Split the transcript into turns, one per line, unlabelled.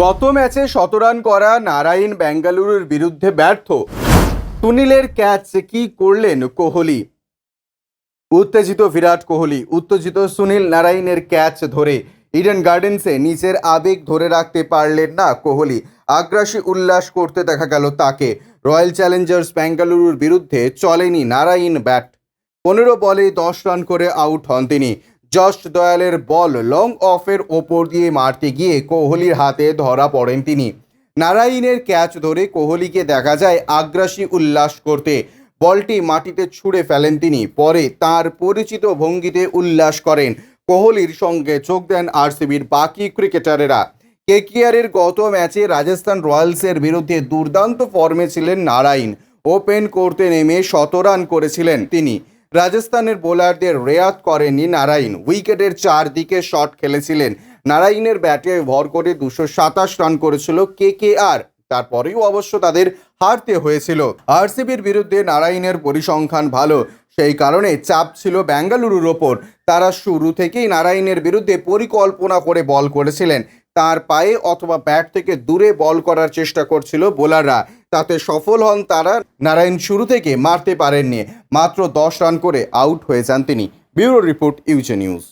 গত ম্যাচে শতরান করা নারাইন বেঙ্গালুরুর বিরুদ্ধে ব্যর্থ। সুনীলের ক্যাচ কি করলেন কোহলি? উত্তেজিত বিরাট কোহলি, উত্তেজিত সুনীল নারাইনের ক্যাচ ধরে ইডেন গার্ডেন্সে নিজের আবেগ ধরে রাখতে পারলেন না কোহলি। আগ্রাসী উল্লাস করতে দেখা গেল তাকে। রয়্যাল চ্যালেঞ্জার্স বেঙ্গালুরুর বিরুদ্ধে চলেনি নারাইন ব্যাট। 15 বলে 10 রান করে আউট হন তিনি। জশ দয়ালের বল লং অফের ওপর দিয়ে মারতে গিয়ে কোহলির হাতে ধরা পড়েন তিনি। নারাইনের ক্যাচ ধরে কোহলিকে দেখা যায় আগ্রাসী উল্লাস করতে। বলটি মাটিতে ছুঁড়ে ফেলেন তিনি। পরে তার পরিচিত ভঙ্গিতে উল্লাস করেন। কোহলির সঙ্গে যোগ দেন আরসিবির বাকি ক্রিকেটারেরা। কেকেআরের গত ম্যাচে রাজস্থান রয়্যালসের বিরুদ্ধে দুর্দান্ত ফর্মে ছিলেন নারাইন। ওপেন করতে নেমে শতরান করেছিলেন তিনি। রাজস্থানের বোলারদের রেয়াত করেননি নারাইন। উইকেটের চারদিকে শট খেলেছিলেন। নারাইনের ব্যাটে ভর করে 227 রান করেছিল কেকেআর। তারপরেও অবশ্য তাদের হারতে হয়েছিল। আরসিবির বিরুদ্ধে নারাইনের পরিসংখ্যান ভালো, সেই কারণে চাপ ছিল বেঙ্গালুরুর ওপর। তারা শুরু থেকেই নারাইনের বিরুদ্ধে পরিকল্পনা করে বল করেছিলেন। তার পায়ে অথবা ব্যাট থেকে দূরে বল করার চেষ্টা করছিল বোলাররা। তাতে সফল হন তারা। নারাইন শুরু থেকে মারতে পারেননি। মাত্র 10 রান করে আউট হয়ে যান তিনি। ব্যুরো রিপোর্ট, ইউজে নিউজ।